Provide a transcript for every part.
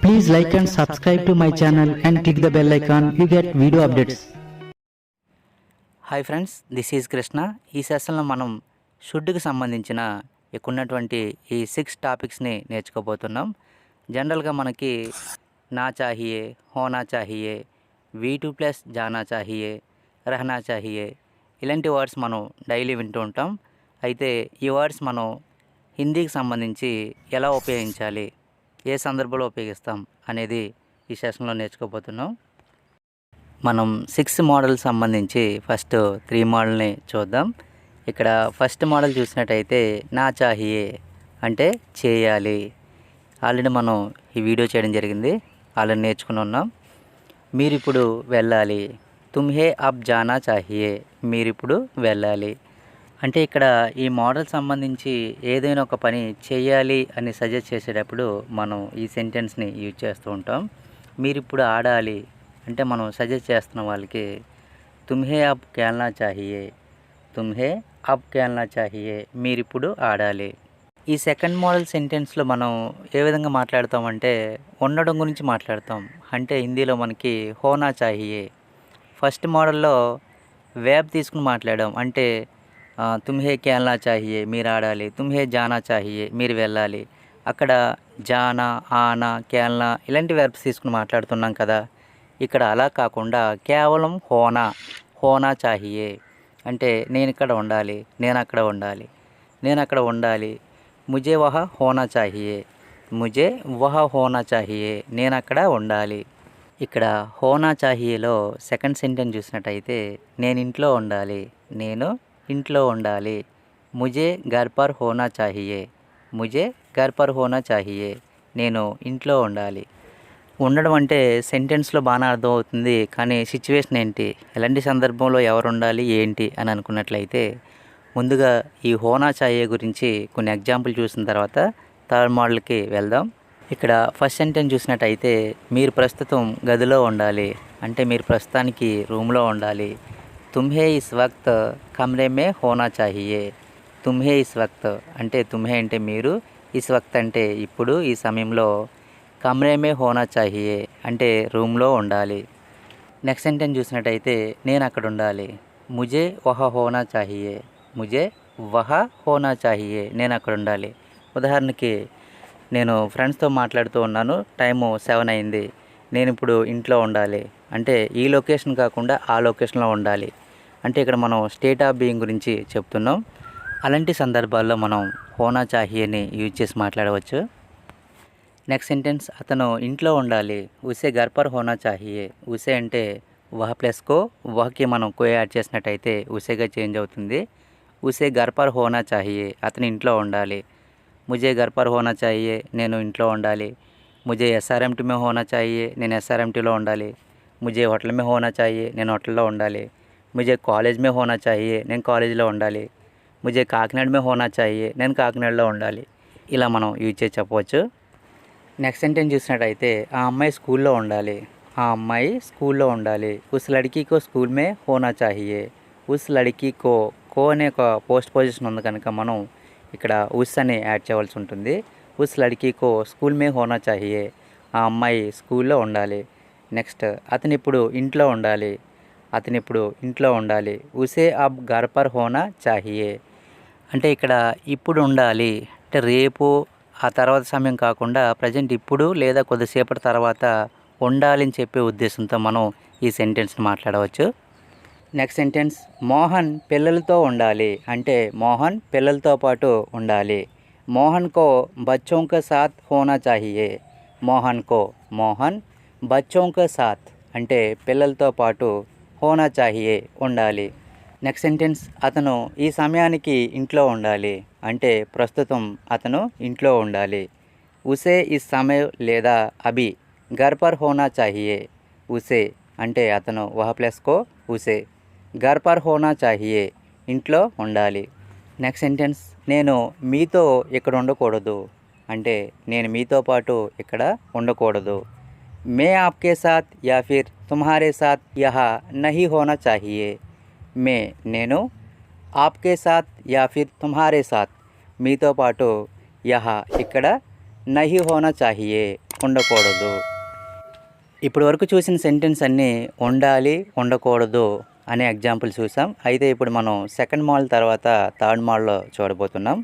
Please like and subscribe to my channel and click the bell icon. You get video updates. Hi friends, this is Krishna. ఈ సెషన్లో మనం షుడ్కి సంబంధించిన ఉన్నటువంటి ఈ 6 టాపిక్స్ని నేర్చుకోబోతున్నాం. జనరల్గా మనకి నా చాహియే, హోనా చాహియే, V2+ జానా చాహియే, రహనా చాహియే ఇలాంటి వర్డ్స్ మనం డైలీ వింటూ ఉంటాం. అయితే ఈ వర్డ్స్ మనం హిందీకి సంబంధించి ఎలా ఉపయోగించాలి, ఏ సందర్భంలో ఉపయోగిస్తాం అనేది ఈ సెషన్లో నేర్చుకోబోతున్నాం. మనం 6 మోడల్ సంబంధించి ఫస్ట్ 3 మోడల్ని చూద్దాం. ఇక్కడ ఫస్ట్ మోడల్ చూసినట్టయితే నా చాహియే అంటే చేయాలి. ఆల్రెడీ మనం ఈ వీడియో చేయడం జరిగింది, ఆల్రెడీ నేర్చుకుని ఉన్నాం. మీరిప్పుడు వెళ్ళాలి. తుమ్హే అబ్ జానా చాహియే, మీరిప్పుడు వెళ్ళాలి అంటే ఇక్కడ ఈ మోడల్ సంబంధించి ఏదైనా ఒక పని చేయాలి అని సజెస్ట్ చేసేటప్పుడు మనం ఈ సెంటెన్స్ని యూజ్ చేస్తూ ఉంటాం. మీరిప్పుడు ఆడాలి అంటే మనం సజెస్ట్ చేస్తున్న వాళ్ళకి తుమ్హే అబ్ ఖేల్నా చాహియే, తుమ్హే అబ్ ఖేల్నా చాహియే, మీరిప్పుడు ఆడాలి. ఈ సెకండ్ మోడల్ సెంటెన్స్లో మనం ఏ విధంగా మాట్లాడతామంటే ఉండడం గురించి మాట్లాడతాం. అంటే హిందీలో మనకి హోనా చాహియే. ఫస్ట్ మోడల్లో వేబ్ తీసుకుని మాట్లాడాం. అంటే తుమ్హే ఖేల్నా చాహియే, మీరు ఆడాలి. తుమ్హే జానా చాహియే, మీరు వెళ్ళాలి. అక్కడ జానా, ఆనా, ఖేల్నా ఇలాంటి వెర్బ్స్ తీసుకుని మాట్లాడుతున్నాం కదా. ఇక్కడ అలా కాకుండా కేవలం హోనా, హోనా చాహియే అంటే నేను ఇక్కడ ఉండాలి, నేను అక్కడ ఉండాలి, నేను అక్కడ ఉండాలి. ముజే వహ హోనా చాహియే, ముజే వహ హోనా చాహియే, నేను అక్కడ ఉండాలి. ఇక్కడ హోనా చాహియేలో సెకండ్ సెంటెన్స్ చూసినట్టయితే నేను ఇంట్లో ఉండాలి, నేను ఇంట్లో ఉండాలి. ముజే ఘర్ పర్ హోనా చాహియే, ముజే ఘర్ పర్ హోనా చాహియే, నేను ఇంట్లో ఉండాలి. ఉండడం అంటే సెంటెన్స్లో బాగా అర్థమవుతుంది, కానీ సిచ్యువేషన్ ఏంటి, ఎలాంటి సందర్భంలో ఎవరు ఉండాలి ఏంటి అని అనుకున్నట్లయితే ముందుగా ఈ హోనా చాహియే గురించి కొన్ని ఎగ్జాంపుల్ చూసిన తర్వాత థర్డ్ మోడల్కి వెళ్దాం. ఇక్కడ ఫస్ట్ సెంటెన్స్ చూసినట్టయితే మీరు ప్రస్తుతం గదిలో ఉండాలి అంటే మీరు ప్రస్తుతానికి రూమ్లో ఉండాలి. తుమ్హే ఇస్ వక్త్ కమ్రే మే హోనా చాహియే, తుమ్హే ఇస్ వక్త్ అంటే తుమ్హే అంటే మీరు, ఇస్ వక్త్ అంటే ఇప్పుడు, ఈ సమయంలో, కమ్రే మే హోనా చాహియే అంటే రూమ్లో ఉండాలి. నెక్స్ట్ సెంటెన్స్ చూసినట్టయితే నేను అక్కడ ఉండాలి. ముజే వహ హోనా చాహియే, ముజే వహ హోనా చాహియే, నేను అక్కడ ఉండాలి. ఉదాహరణకి నేను ఫ్రెండ్స్తో మాట్లాడుతూ ఉన్నాను, టైము 7 అయింది, నేను ఇప్పుడు ఇంట్లో ఉండాలి అంటే ఈ లొకేషన్ కాకుండా ఆ లొకేషన్లో ఉండాలి. అంటే ఇక్కడ మనం స్టేట్ ఆఫ్ బీయింగ్ గురించి చెప్తున్నాం. అలాంటి సందర్భాల్లో మనం హోనా చాహియేని యూజ్ చేసి మాట్లాడవచ్చు. నెక్స్ట్ సెంటెన్స్ అతను ఇంట్లో ఉండాలి. ఉసే ఘర్ పర్ హోనా చాహియే, ఉసే అంటే వహ ప్లస్కో వహకి మనం కో యాడ్ చేసినట్టయితే ఉసేగా చేంజ్ అవుతుంది. ఉసే ఘర్ పర్ హోనా చాహియే, అతను ఇంట్లో ఉండాలి. ముజే ఘర్ పర్ హోనా చాహియే, నేను ఇంట్లో ఉండాలి. ముజే SRMT మే హోనా చాహియే, నేను SRMTలో ఉండాలి. ముజే హోటల్ మే హోనా చాహియే, నేను హోటల్లో ఉండాలి. ముజే కాలేజ్ మే హోనా చాహియే, నేను కాలేజీలో ఉండాలి. ముజే కాకినాడ మే హోనా చాహియే, నేను కాకినాడలో ఉండాలి. ఇలా మనం యూజ్ చేసి చెప్పవచ్చు. నెక్స్ట్ సెంటెన్స్ చూసినట్టయితే ఆ అమ్మాయి స్కూల్లో ఉండాలి, ఆ అమ్మాయి స్కూల్లో ఉండాలి. ఉస్ లడ్కీకో స్కూల్ మే హోనా చాహియే, ఉస్ లడ్కీకో, కో అనే ఒక పోస్ట్ పొజిషన్ ఉంది కనుక మనం ఇక్కడ ఉస్ అని యాడ్ చేయవలసి ఉంటుంది. ఉస్ లడ్కీకో స్కూల్ మే హోనా చాహియే, ఆ అమ్మాయి స్కూల్లో ఉండాలి. నెక్స్ట్ అతను ఇప్పుడు ఇంట్లో ఉండాలి, అతను ఇప్పుడు ఇంట్లో ఉండాలి. ఉసే అబ్ ఘర్ పర్ హోనా చాహియే అంటే ఇక్కడ ఇప్పుడు ఉండాలి అంటే రేపు ఆ తర్వాత సమయం కాకుండా ప్రజెంట్ ఇప్పుడు లేదా కొద్దిసేపటి తర్వాత ఉండాలి అని చెప్పే ఉద్దేశంతో మనం ఈ సెంటెన్స్ని మాట్లాడవచ్చు. నెక్స్ట్ సెంటెన్స్ మోహన్ పిల్లలతో ఉండాలి అంటే మోహన్ పిల్లలతో పాటు ఉండాలి. మోహన్ కో బచ్చోं के साथ होना चाहिए, మోహన్ కో, మోహన్ బచ్చోं के साथ అంటే పిల్లలతో పాటు హోనా చాహియే ఉండాలి. నెక్స్ట్ సెంటెన్స్ అతను ఈ సమయానికి ఇంట్లో ఉండాలి అంటే ప్రస్తుతం అతను ఇంట్లో ఉండాలి. ఉసే ఈ సమయం లేదా అభి ఘర్ పర్ హోనా చాహియే, ఉసే అంటే అతను వహ ప్లస్కో ఉసే, ఘర్ పర్ హోనా చాహియే ఇంట్లో ఉండాలి. నెక్స్ట్ సెంటెన్స్ నేను మీతో ఇక్కడ ఉండకూడదు అంటే నేను మీతో పాటు ఇక్కడ ఉండకూడదు. మే ఆప్కే సాత్ యా ఫిర్ తుమ్హారే సాత్ యహా నహీ హోనా చాహియే, మే నేను, ఆప్కే సాత్ యా ఫిర్ తుమ్హారే సాత్ మీతో పాటు, యహా ఇక్కడ, నహీ హోనా చాహియే ఉండకూడదు. ఇప్పటి వరకు చూసిన సెంటెన్స్ అన్నీ ఉండాలి, ఉండకూడదు అనే ఎగ్జాంపుల్ చూసాం. అయితే ఇప్పుడు మనం సెకండ్ మోడల్ తర్వాత థర్డ్ మోడల్లో చూడబోతున్నాం.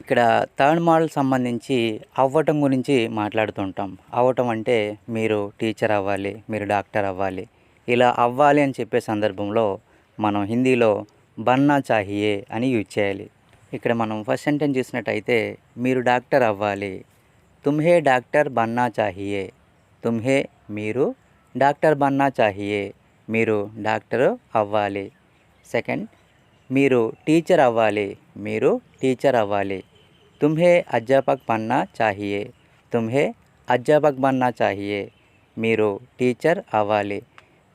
ఇక్కడ థర్డ్ మోడల్ సంబంధించి అవ్వటం గురించి మాట్లాడుతుంటాం. అవ్వటం అంటే మీరు టీచర్ అవ్వాలి, మీరు డాక్టర్ అవ్వాలి. ఇలా అవ్వాలి అని చెప్పే సందర్భంలో మనం హిందీలో బన్నా చాహియే అని యూజ్ చేయాలి. ఇక్కడ మనం ఫస్ట్ సెంటెన్స్ చూసినట్టయితే మీరు డాక్టర్ అవ్వాలి. తుమ్హే డాక్టర్ బన్నా చాహియే. తుమ్హే మీరు, డాక్టర్ బన్నా చాహియే మీరు డాక్టర్ అవ్వాలి. సెకండ్, మీరు టీచర్ అవ్వాలి. మీరు టీచర్ అవ్వాలి. తుమ్హే అధ్యాపక్ బన్నా చాహియే. తుమ్హే అధ్యాపక్ బన్నా చాహియే మీరు టీచర్ అవ్వాలి.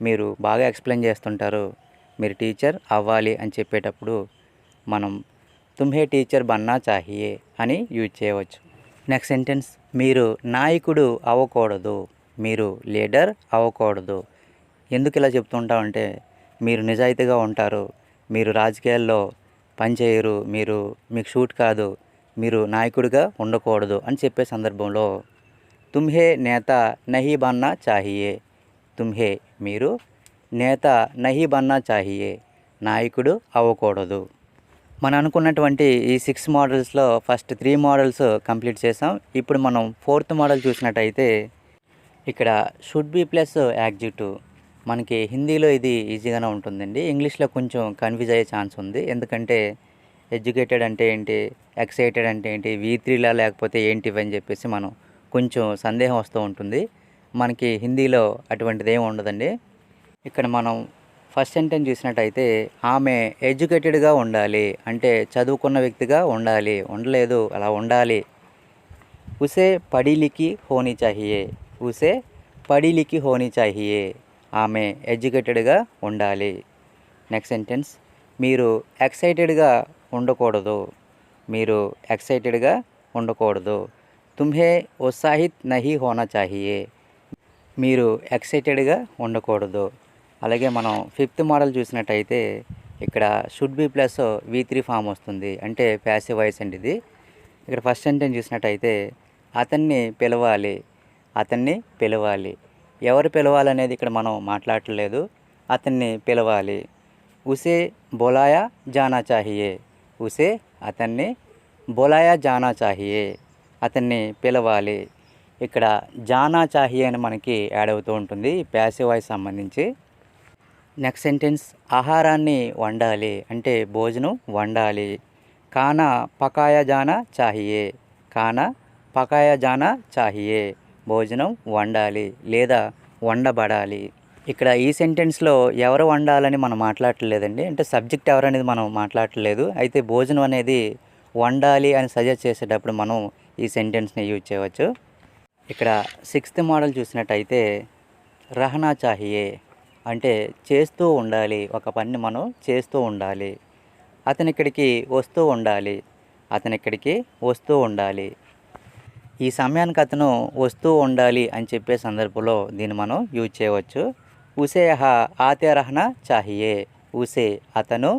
మీరు బాగా ఎక్స్ప్లెయిన్ చేస్తుంటారు, మీరు టీచర్ అవ్వాలి అని చెప్పేటప్పుడు మనం తుమ్హే టీచర్ బన్నా చాహియే అని యూజ్ చేయవచ్చు. నెక్స్ట్ సెంటెన్స్, మీరు నాయకుడు అవ్వకూడదు. మీరు లీడర్ అవ్వకూడదు. ఎందుకు ఇలా చెప్తుంటామంటే మీరు నిజాయితీగా ఉంటారు, మీరు రాజకీయాల్లో పనిచేయరు, మీకు షూట్ కాదు, మీరు నాయకుడిగా ఉండకూడదు అని చెప్పే సందర్భంలో తుమ్హే నేత నహీ బన్నా చాహియే. తుమ్హే మీరు, నేత నహీ బన్నా చాహియే నాయకుడు అవ్వకూడదు. మనం అనుకున్నటువంటి ఈ 6 మోడల్స్లో ఫస్ట్ 3 మోడల్స్ కంప్లీట్ చేసాం. ఇప్పుడు మనం 4th మోడల్ చూసినట్టయితే ఇక్కడ షుడ్ బి ప్లస్ యాడ్జెక్టివ్. మనకి హిందీలో ఇది ఈజీగానే ఉంటుందండి, ఇంగ్లీష్లో కొంచెం కన్ఫ్యూజ్ అయ్యే ఛాన్స్ ఉంది. ఎందుకంటే ఎడ్యుకేటెడ్ అంటే ఏంటి, ఎక్సైటెడ్ అంటే ఏంటి, V3లా లేకపోతే ఏంటి అని చెప్పేసి మనం కొంచెం సందేహం వస్తూ ఉంటుంది. మనకి హిందీలో అటువంటిది ఏమి ఉండదండి. ఇక్కడ మనం ఫస్ట్ సెంటెన్స్ చూసినట్టయితే ఆమె ఎడ్యుకేటెడ్గా ఉండాలి అంటే చదువుకున్న వ్యక్తిగా ఉండాలి, ఉండలేదు అలా ఉండాలి. ఉసే పढ़ी लिखी होनी चाहिए. ఉసే పढ़ी लिखी होनी चाहिए ఆమె ఎడ్యుకేటెడ్గా ఉండాలి. నెక్స్ట్ సెంటెన్స్, మీరు ఎక్సైటెడ్గా ఉండకూడదు. మీరు ఎక్సైటెడ్గా ఉండకూడదు. తుమ్హే ఉత్సాహిత్ నహీ హోనా చాహియే మీరు ఎక్సైటెడ్గా ఉండకూడదు. అలాగే మనం 5th మోడల్ చూసినట్టయితే ఇక్కడ should be plus V3 form వస్తుంది, అంటే ప్యాసివ్ వాయిస్ అండి ఇది. ఇక్కడ ఫస్ట్ సెంటెన్స్ చూసినట్టయితే అతన్ని పిలవాలి. అతన్ని పిలవాలి. ఎవరు పిలవాలనేది ఇక్కడ మనం మాట్లాడట్లేదు, అతన్ని పిలవాలి. ఉసే బొలాయా జానా చాహియే. ఉసే అతన్ని, బొలాయా జానా చాహియే అతన్ని పిలవాలి. ఇక్కడ జానా చాహియే అని మనకి యాడ్ అవుతూ ఉంటుంది ప్యాసివ్ వాయిస్ సంబంధించి. నెక్స్ట్ సెంటెన్స్, ఆహారాన్ని వండాలి అంటే భోజనం వండాలి. खाना पकाया जाना चाहिए. खाना పకాయా జానా చాహియే భోజనం వండాలి లేదా వండబడాలి. ఇక్కడ ఈ సెంటెన్స్లో ఎవరు వండాలని మనం మాట్లాడట్లేదండి, అంటే సబ్జెక్ట్ ఎవరనేది మనం మాట్లాడట్లేదు. అయితే భోజనం అనేది వండాలి అని సజెస్ట్ చేసేటప్పుడు మనం ఈ సెంటెన్స్ని యూజ్ చేయవచ్చు. ఇక్కడ 6th మోడల్ చూసినట్టయితే రహనా చాహియే అంటే చేస్తూ ఉండాలి, ఒక పని మనం చేస్తూ ఉండాలి. అతని ఇక్కడికి వస్తూ ఉండాలి. అతని ఇక్కడికి వస్తూ ఉండాలి. ఈ సమయానికి అతను వస్తూ ఉండాలి అని చెప్పే సందర్భంలో దీన్ని మనం యూజ్ చేయవచ్చు. ఉసే యహ ఆతే రహనా చాహియే. ఉసే అతను,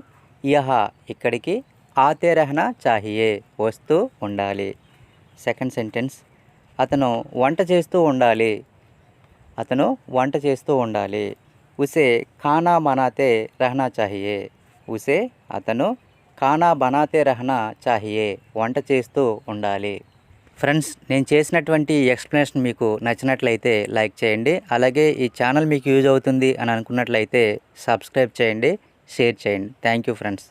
యహ ఇక్కడికి, ఆతే రహనా చాహియే వస్తూ ఉండాలి. సెకండ్ సెంటెన్స్, అతను వంట చేస్తూ ఉండాలి. అతను వంట చేస్తూ ఉండాలి. ఉసే ఖానా బనాతే రహనా చాహియే. ఉసే అతను ఖానా బనాతే రహనా చాహియే వంట చేస్తూ ఉండాలి. ఫ్రెండ్స్, నేను చేసినటువంటి ఎక్స్ప్లెనేషన్ మీకు నచ్చినట్లయితే లైక్ చేయండి. అలాగే ఈ ఛానల్ మీకు యూజ్ అవుతుంది అని అనుకున్నట్లయితే సబ్స్క్రైబ్ చేయండి, షేర్ చేయండి. Thank you friends.